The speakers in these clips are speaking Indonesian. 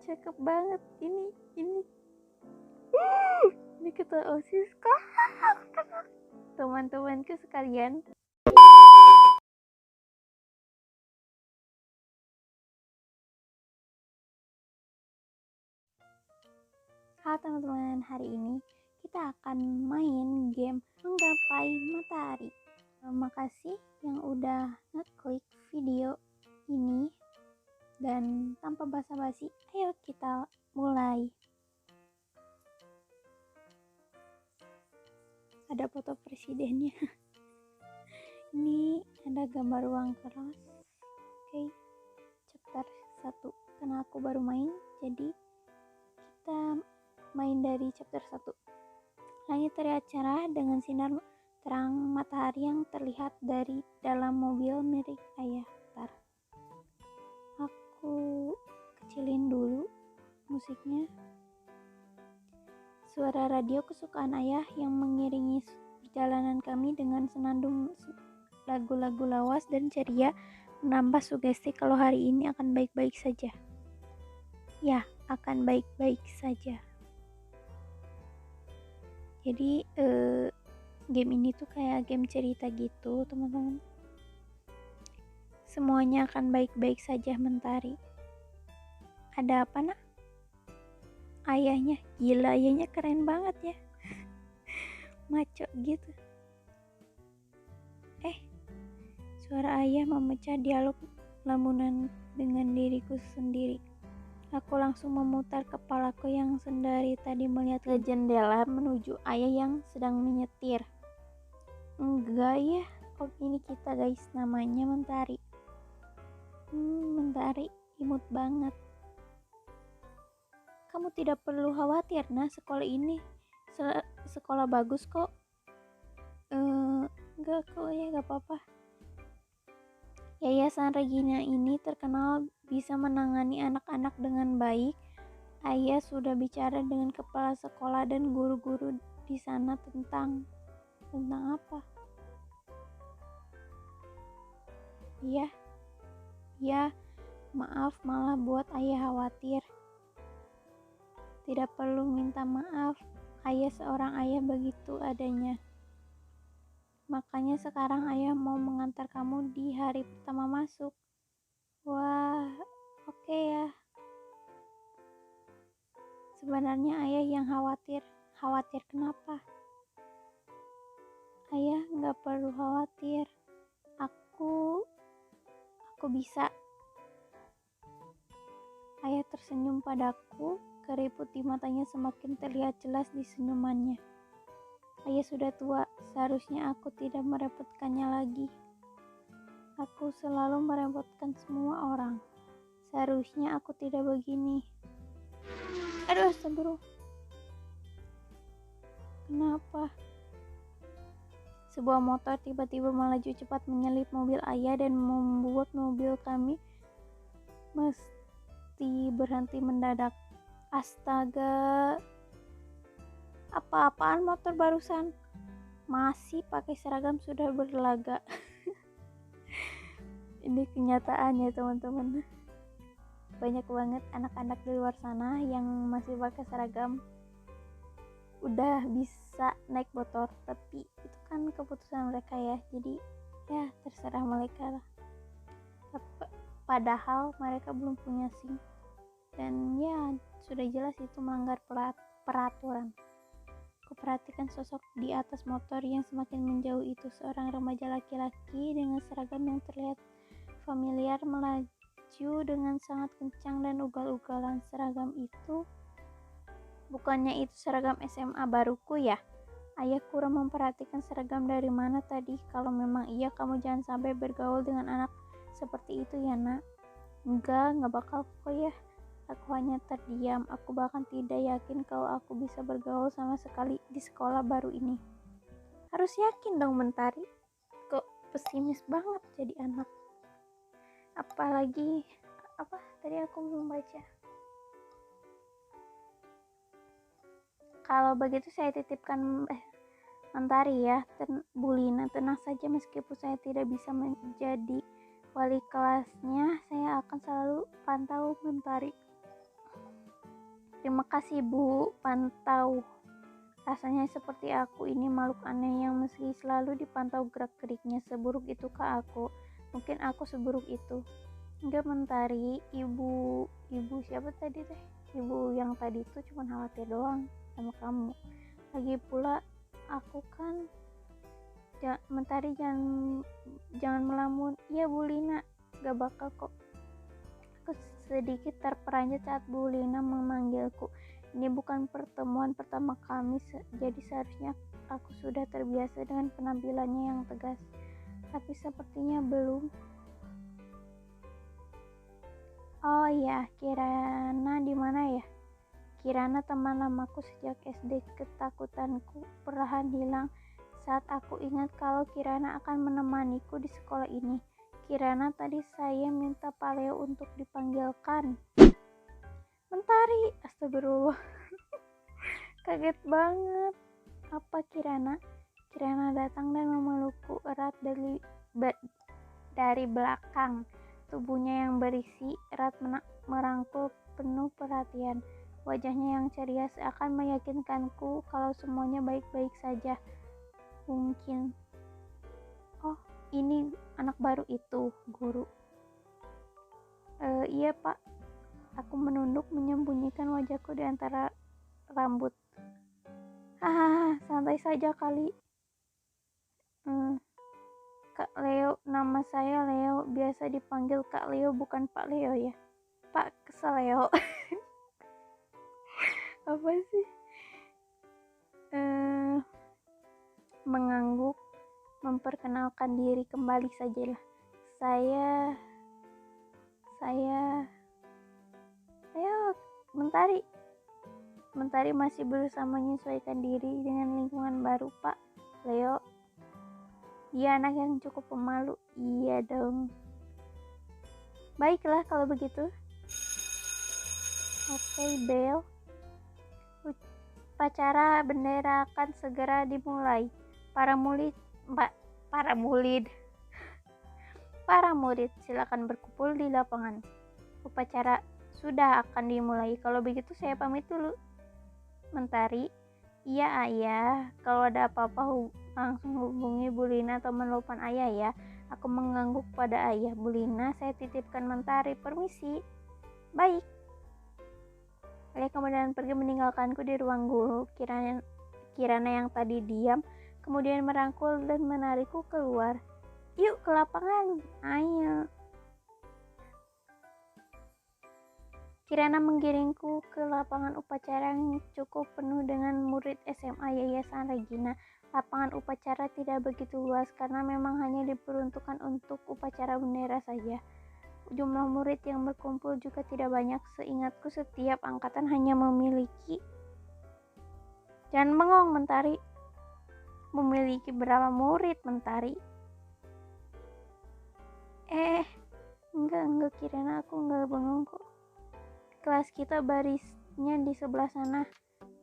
cakep banget. Ini ini ketua OSIS kok. Teman-temanku sekalian, halo teman-teman, hari ini kita akan main game menggapai matahari. Makasih yang udah ngeklik video ini, dan tanpa basa-basi, ayo kita mulai. Ada foto presidennya. Ini ada gambar ruang kelas. Oke, chapter 1. Karena aku baru main, jadi kita main dari chapter 1. Langit terlihat cerah dengan sinar terang matahari yang terlihat dari dalam mobil milik ayah. Bentar, aku kecilin dulu musiknya. Suara radio kesukaan ayah yang mengiringi perjalanan kami dengan senandung lagu-lagu lawas dan ceria menambah sugesti kalau hari ini akan baik-baik saja. Ya, akan baik-baik saja. Jadi game ini tuh kayak game cerita gitu, teman-teman. Semuanya akan baik-baik saja, Mentari. Ada apa, nak? Ayahnya, gila, ayahnya keren banget ya. Maco gitu. Suara ayah memecah dialog lamunan dengan diriku sendiri. Aku langsung memutar kepalaku yang sendiri tadi melihat ke jendela menuju ayah yang sedang menyetir. Enggak ya, oh ini kita guys, namanya Mentari. Mentari imut banget. Kamu tidak perlu khawatir, nah sekolah ini sekolah bagus kok. Enggak kok ya, gak apa-apa. Yayasan Regina ini terkenal bisa menangani anak-anak dengan baik. Ayah sudah bicara dengan kepala sekolah dan guru-guru di sana tentang apa? Ya, maaf malah buat ayah khawatir. Tidak perlu minta maaf, ayah seorang ayah begitu adanya. Makanya sekarang ayah mau mengantar kamu di hari pertama masuk. Wah, oke ya. Sebenarnya ayah yang khawatir. Khawatir kenapa? Ayah gak perlu khawatir. Aku bisa. Ayah tersenyum padaku. Keriput di matanya semakin terlihat jelas di senyumannya. Ayah sudah tua, seharusnya aku tidak merepotkannya lagi. Aku selalu merepotkan semua orang. Seharusnya aku tidak begini. Aduh, astagfirullah. Kenapa? Sebuah motor tiba-tiba melaju cepat menyalip mobil ayah dan membuat mobil kami mesti berhenti mendadak. Astaga, apa-apaan motor barusan? Masih pakai seragam sudah berlaga. Ini kenyataan ya teman-teman. Banyak banget anak-anak di luar sana yang masih pakai seragam udah bisa naik motor, tapi itu kan keputusan mereka ya, jadi ya terserah mereka lah. Padahal mereka belum punya SIM, dan ya sudah jelas itu melanggar peraturan. Kuperhatikan sosok di atas motor yang semakin menjauh itu, seorang remaja laki-laki dengan seragam yang terlihat familiar melaju dengan sangat kencang dan ugal-ugalan. Seragam itu, bukannya itu seragam SMA baruku ya? Ayah kurang memperhatikan seragam dari mana tadi. Kalau memang iya, kamu jangan sampai bergaul dengan anak seperti itu ya, nak. Enggak bakal kok ya. Aku hanya terdiam. Aku bahkan tidak yakin kalau aku bisa bergaul sama sekali di sekolah baru ini. Harus yakin dong, Mentari. Kok pesimis banget jadi anak? Apalagi apa tadi aku belum baca. Kalau begitu saya titipkan Mentari ya, Bulina, tenang saja, meskipun saya tidak bisa menjadi wali kelasnya, saya akan selalu pantau Mentari. Terima kasih Bu Pantau. Rasanya seperti aku ini makhluk aneh yang meski selalu dipantau gerak-geriknya. Seburuk itukah aku? Mungkin aku seburuk itu. Enggak Mentari, ibu siapa tadi teh? Ibu yang tadi itu cuma khawatir doang sama kamu. Lagi pula aku kan Mentari jangan melamun. Iya Bu Lina, gak bakal kok. Aku sedikit terperanjat saat Bu Lina memanggilku. Ini bukan pertemuan pertama kami, jadi seharusnya aku sudah terbiasa dengan penampilannya yang tegas. Tapi sepertinya belum. Oh iya, Kirana di mana ya? Kirana teman lamaku sejak SD. Ketakutanku perlahan hilang saat aku ingat kalau Kirana akan menemaniku di sekolah ini. Kirana, tadi saya minta Pak Leo untuk dipanggilkan. Mentari, astagfirullah. Kaget banget. Apa Kirana? Kirana datang dan memelukku erat dari belakang. Tubuhnya yang berisi erat merangkul penuh perhatian. Wajahnya yang ceria seakan meyakinkanku kalau semuanya baik-baik saja. Mungkin. Oh, ini anak baru itu, guru. Iya Pak. Aku menunduk menyembunyikan wajahku di antara rambut. Hahaha, santai saja kali. Kak Leo, nama saya Leo. Biasa dipanggil Kak Leo, bukan Pak Leo ya. Pak, kesel Leo. Apa sih? Mengangguk, memperkenalkan diri kembali sajalah. Saya Mentari masih berusaha menyesuaikan diri dengan lingkungan baru, Pak Leo. Dia anak yang cukup pemalu. Iya dong. Baiklah kalau begitu. Oke, Bel. Upacara bendera akan segera dimulai. Para murid silakan berkumpul di lapangan. Upacara sudah akan dimulai. Kalau begitu saya pamit dulu. Mentari, iya ayah. Kalau ada apa-apa langsung hubungi Bu Lina atau menelpon ayah ya. Aku mengangguk pada ayah. Bu Lina, saya titipkan Mentari. Permisi. Baik. Ayah kemudian pergi meninggalkanku di ruang guru. Kirana yang tadi diam kemudian merangkul dan menarikku keluar. Yuk ke lapangan. Ayo. Kirana menggiringku ke lapangan upacara yang cukup penuh dengan murid SMA Yayasan Regina. Lapangan upacara tidak begitu luas karena memang hanya diperuntukkan untuk upacara bendera saja. Jumlah murid yang berkumpul juga tidak banyak. Seingatku setiap angkatan hanya memiliki... Jangan bengong, Mentari. Memiliki berapa murid, Mentari? Enggak Kirana, aku enggak bengong kok. Kelas kita barisnya di sebelah sana.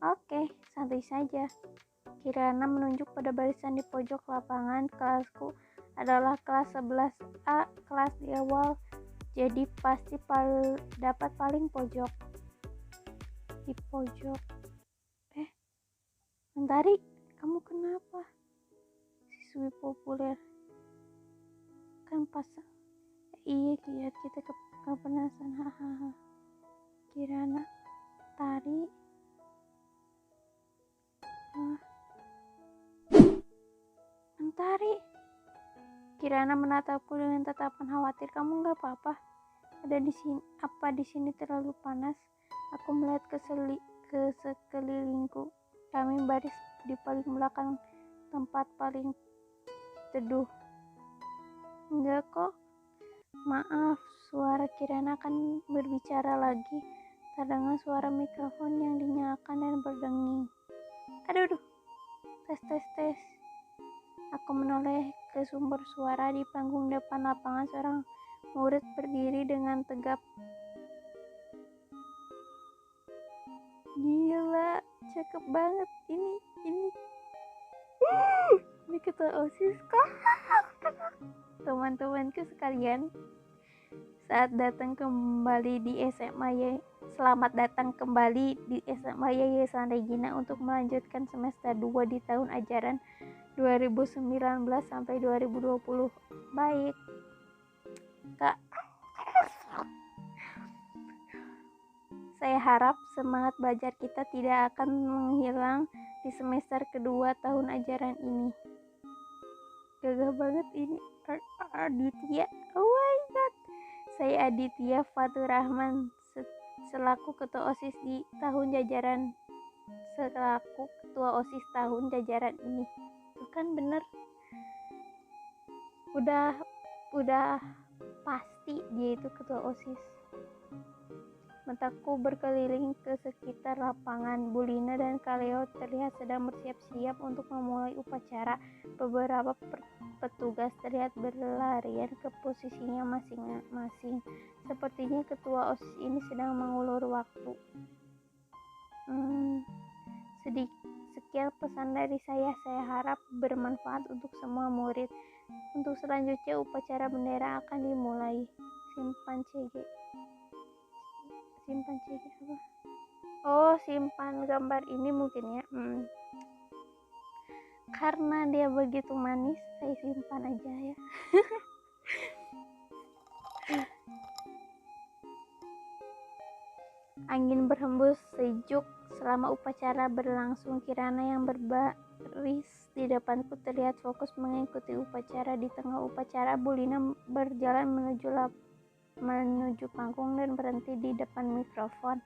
Oke, santai saja. Kirana menunjuk pada barisan di pojok lapangan. Kelasku adalah kelas 11A, kelas di awal, jadi pasti dapat paling pojok. Di pojok. Mentari, kamu kenapa? Siswi populer. Kan pasang. Iya, kita kepanasan. Hahaha. Kirana, Tari. Mentari. Kirana menatapku dengan tatapan khawatir. Kamu nggak apa-apa? Ada di sini? Apa di sini terlalu panas? Aku melihat ke sekelilingku. Kami baris di paling belakang, tempat paling teduh. Enggak kok. Maaf, suara Kirana akan berbicara lagi. Terdengar suara mikrofon yang dinyalakan dan berdenging. Aduh. Tes. Aku menoleh ke sumber suara di panggung depan lapangan. Seorang murid berdiri dengan tegap. Gila, cakep banget. Ini ketua OSIS kok. Teman-temanku sekalian, Saat datang kembali di Selamat datang kembali di SMA Yayasan Regina untuk melanjutkan semester 2 di tahun ajaran 2019 sampai 2020. Baik, Kak. Saya harap semangat belajar kita tidak akan menghilang di semester kedua tahun ajaran ini. Gagah banget ini Aditya. Oh my god. Saya Aditya Fatur Rahman selaku ketua OSIS di tahun jajaran selaku ketua OSIS tahun jajaran ini. Itu kan bener. Udah pasti dia itu ketua OSIS. Mataku berkeliling ke sekitar lapangan. Bulina dan Kaleo terlihat sedang bersiap-siap untuk memulai upacara. Beberapa petugas terlihat berlarian ke posisinya masing-masing. Sepertinya ketua OSIS ini sedang mengulur waktu. Sekian pesan dari saya. Saya harap bermanfaat untuk semua murid. Untuk selanjutnya upacara bendera akan dimulai. Simpan CG apa? Oh, simpan gambar ini mungkin ya. Karena dia begitu manis, saya simpan aja ya. Angin berhembus sejuk selama upacara berlangsung. Kirana yang berbaris di depanku terlihat fokus mengikuti upacara. Di tengah upacara, Bulina berjalan menuju panggung dan berhenti di depan mikrofon.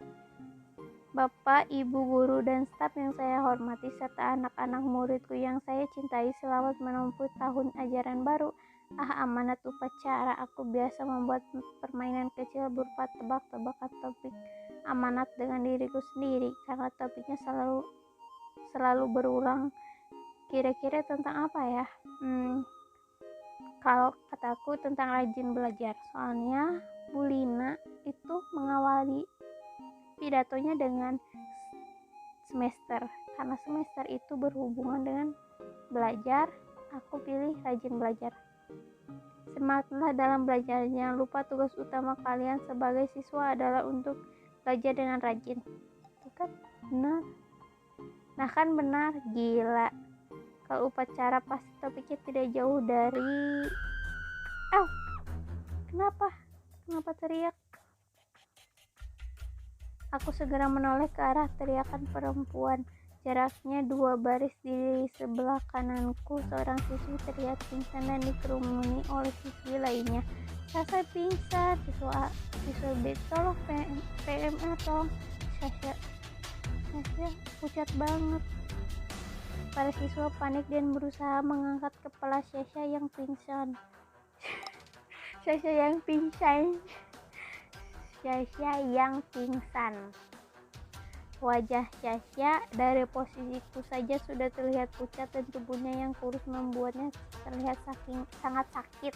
Bapak, Ibu guru dan staf yang saya hormati serta anak-anak muridku yang saya cintai, selamat menempuh tahun ajaran baru. Amanat upacara. Aku biasa membuat permainan kecil berupa tebak-tebakan topik amanat dengan diriku sendiri karena topiknya selalu berulang. Kira-kira tentang apa ya? Kalau kataku tentang rajin belajar, soalnya Bulina itu mengawali pidatonya dengan semester. Karena semester itu berhubungan dengan belajar, aku pilih rajin belajar. Semangatlah dalam belajar. Jangan lupa tugas utama kalian sebagai siswa adalah untuk belajar dengan rajin. Itu kan benar. Nah kan benar, gila. Kalau upacara pasti topiknya tidak jauh dari Kenapa teriak? Aku segera menoleh ke arah teriakan perempuan. Jaraknya 2 baris. Di sebelah kananku seorang siswi terlihat pingsan dan dikerumuni oleh siswi lainnya. Saya pingsan. Siswa B, tolong PMR, tolong. Sasha pucat banget. Para siswa panik dan berusaha mengangkat kepala Sasha yang pingsan. Wajah Sasha dari posisiku saja sudah terlihat pucat dan tubuhnya yang kurus membuatnya terlihat sangat sakit.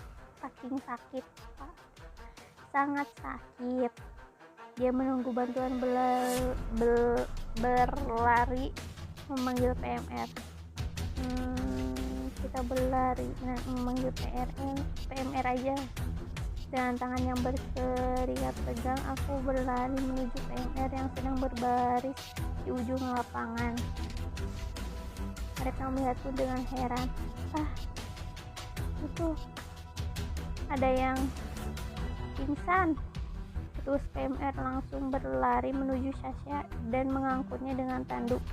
Dia menunggu bantuan berlari memanggil PMR. Kita berlari memanggil PMR aja. Dengan tangan yang berkeringat tegang, aku berlari menuju PMR yang sedang berbaris di ujung lapangan. Mereka melihatku dengan heran. Itu ada yang pingsan. Terus PMR langsung berlari menuju Sasha dan mengangkutnya dengan tanduk.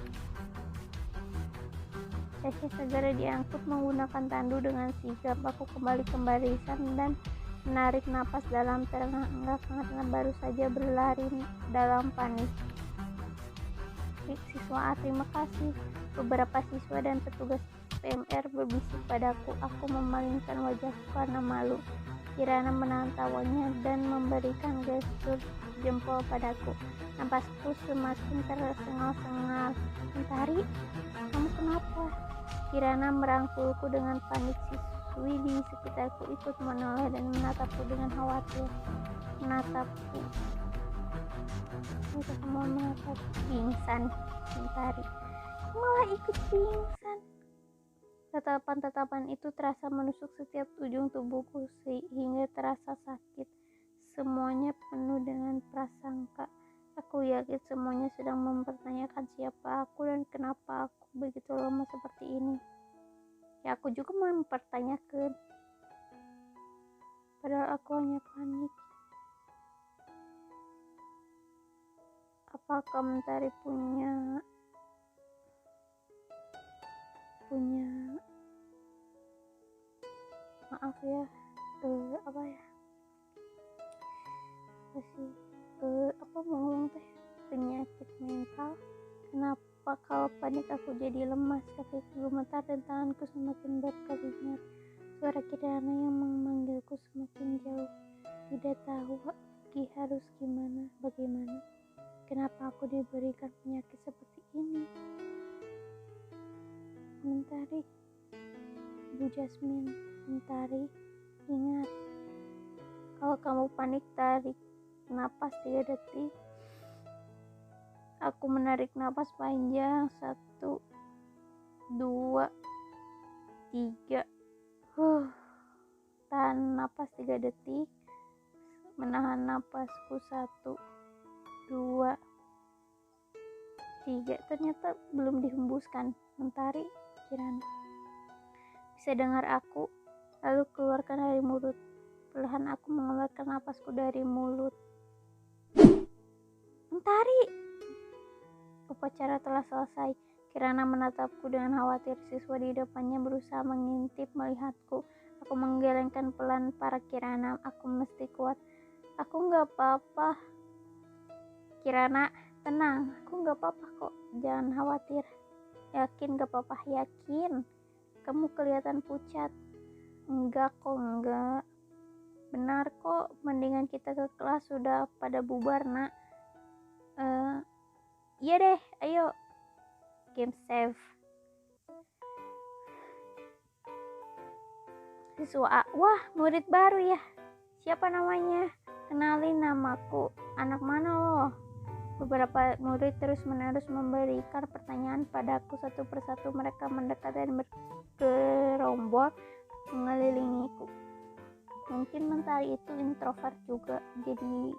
Sasha segera diangkut menggunakan tandu dengan sigap. Aku kembali ke barisan dan menarik napas dalam terengah-engah baru saja berlari dalam panik. Siswa A, terima kasih. Beberapa siswa dan petugas PMR berbisik padaku. Aku memalingkan wajahku karena malu. Kirana menahan tawanya dan memberikan gestur jempol padaku. Napasku semakin tersengal-sengal. Mentari, kamu kenapa? Kirana merangkulku dengan panik. Siswi di sekitarku ikut menoleh dan menatapku dengan khawatir. Mereka semua menatap. Pingsan, Mentari. Malah ikut pingsan. Tatapan-tatapan itu terasa menusuk setiap ujung tubuhku sehingga terasa sakit. Semuanya penuh dengan prasangka. Aku yakin semuanya sedang mempertanyakan siapa aku dan kenapa aku begitu lemah seperti ini. Ya, aku juga mempertanyakan. Padahal aku hanya panik. Apakah Mentari punya maaf ya, apa sih, apa mau ngomong teh, penyakit mental? Kenapa kalau panik aku jadi lemas, kakiku gemetar dan tanganku semakin berkeringat. Suara Kirana yang memanggilku semakin jauh. Tidak tahu lagi harus bagaimana. Kenapa aku diberikan penyakit seperti ini? Mentari, Bu Jasmine, Mentari, ingat. Kalau kamu panik, tarik napas 3 detik. Aku menarik napas panjang. 1, 2, 3. Tahan napas 3 detik. Menahan napasku 1, 2, 3. Ternyata belum dihembuskan. Mentari, Kirana, bisa dengar aku? Lalu keluarkan dari mulut. Perlahan aku mengeluarkan napasku dari mulut. Mentari! Upacara telah selesai. Kirana menatapku dengan khawatir. Siswa di depannya berusaha mengintip melihatku. Aku menggelengkan pelan para Kirana. Aku mesti kuat. Aku gak apa-apa. Kirana, tenang. Aku gak apa-apa kok. Jangan khawatir. Yakin gak apa-apa? Yakin? Kamu kelihatan pucat. Enggak kok, enggak. Benar kok. Mendingan kita ke kelas, sudah pada bubar, nak. Iya deh, ayo. Game save. Siswa A, wah murid baru ya. Siapa namanya? Kenalin, namaku. Anak mana lo? Beberapa murid terus-menerus memberikan pertanyaan padaku. Satu persatu mereka mendekat dan bergerombol mengelilingiku. Mungkin Mentari itu introvert juga. Jadi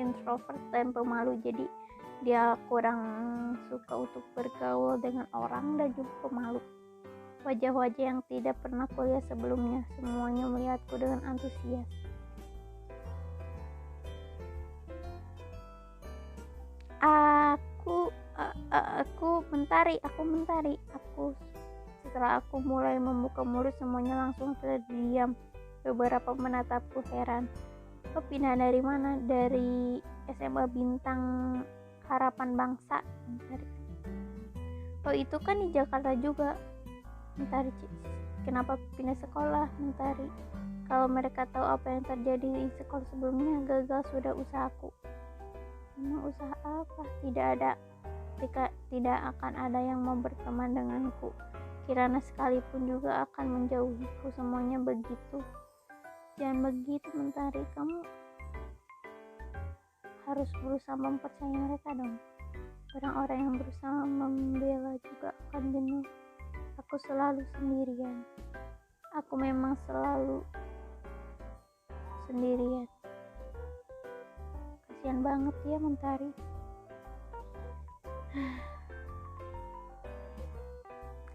introvert dan pemalu. Jadi dia kurang suka untuk bergaul dengan orang dan juga pemalu. Wajah-wajah yang tidak pernah kulihat sebelumnya, semuanya melihatku dengan antusias. Aku Mentari. Setelah aku mulai membuka mulut, semuanya langsung terdiam. Beberapa menatapku heran. Kau pindah dari mana? Dari SMA Bintang Harapan Bangsa. Mentari. Oh, itu kan di Jakarta juga. Mentari. Kenapa pindah sekolah? Mentari. Kalau mereka tahu apa yang terjadi di sekolah sebelumnya, gagal sudah usahaku. Memang usaha apa? Tidak akan ada yang mau berteman denganku. Kirana sekalipun juga akan menjauhiku. Semuanya begitu. Jangan begitu, Mentari. Kamu harus berusaha mempercayai mereka dong. Orang-orang yang berusaha membela juga akan jenuh. Aku selalu sendirian. Aku memang selalu sendirian. Kasian banget ya, Mentari.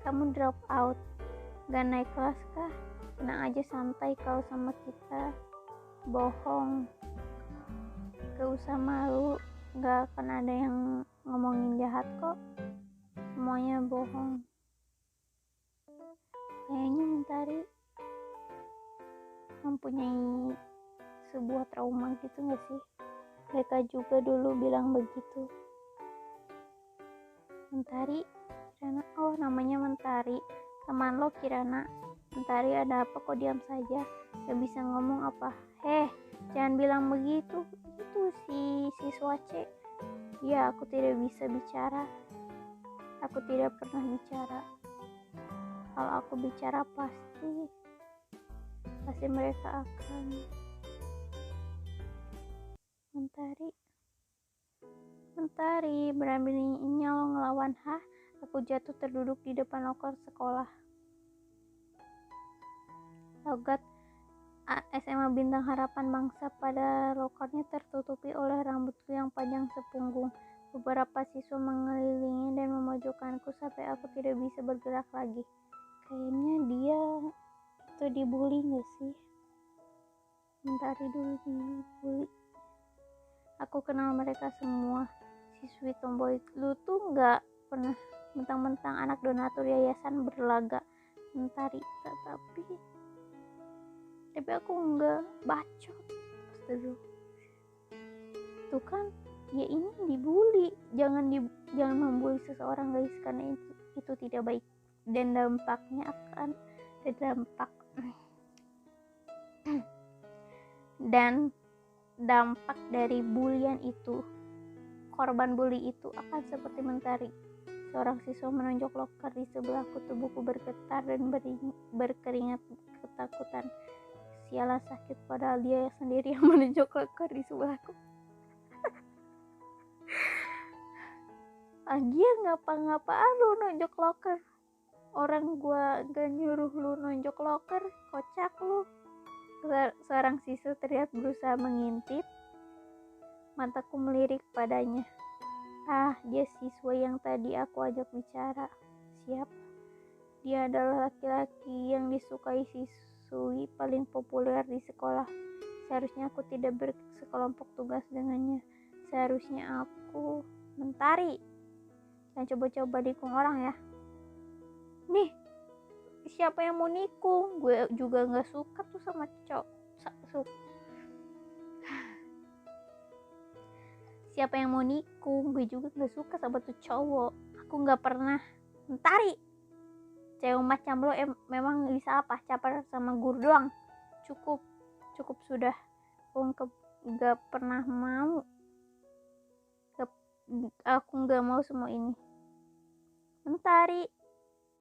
Kamu drop out, gak naik kelas kah? Tenang aja, santai kau sama kita. Bohong. Gak usah malu, gak akan ada yang ngomongin jahat kok. Semuanya bohong. Kayaknya Mentari mempunyai sebuah trauma gitu gak sih? Mereka juga dulu bilang begitu. Mentari, Kirana, oh namanya Mentari. Teman lo Kirana. Mentari, ada apa kok diam saja? Gak bisa ngomong apa? Jangan bilang begitu. Itu si siswa C. Ya, aku tidak bisa bicara. Aku tidak pernah bicara. Kalau aku bicara pasti mereka akan. Mentari, beraninya lo ngelawan, hah? Aku jatuh terduduk di depan loker sekolah. Logat, SMA Bintang Harapan Bangsa. Pada lokernya tertutupi oleh rambutku yang panjang sepunggung. Beberapa siswa mengelilingi dan memojokkanku sampai aku tidak bisa bergerak lagi. Kayaknya dia itu dibully gak sih? Mentari dulu dibully. Aku kenal mereka semua. Siswi tomboy. Lu tuh gak pernah mentang-mentang anak donatur yayasan berlaga Mentari, tapi aku enggak bacot. Astagfirullah. Tuh kan, ya ini dibully. Jangan membuli seseorang guys, karena itu tidak baik dan dampaknya akan dampak dari bulian itu, korban bully itu akan seperti Mentari. Seorang siswa menonjok loker di sebelahku. Tubuhku bergetar dan berkeringat ketakutan. Sialan sakit, padahal dia sendiri yang menonjok loker di sebelahku. Lagian ngapa-ngapaan lu nonjok loker? Orang gua gak nyuruh lu nonjok loker, kocak lu. Seorang siswa terlihat berusaha mengintip. Mataku melirik padanya. Dia siswa yang tadi aku ajak bicara. Siapa? Dia adalah laki-laki yang disukai siswi paling populer di sekolah. Seharusnya aku tidak bersekelompok tugas dengannya. Seharusnya aku Mentari. Jangan coba-coba nikung orang ya. Nih, siapa yang mau nikung? Gue juga gak suka tuh sama cowok. Siapa yang mau nikung? Gue juga gak suka sama tuh cowok. Aku gak pernah Mentari. Cewek macam lo memang bisa apa? Caper sama guru doang. Cukup sudah. Aku gak pernah mau. Aku gak mau semua ini. Mentari.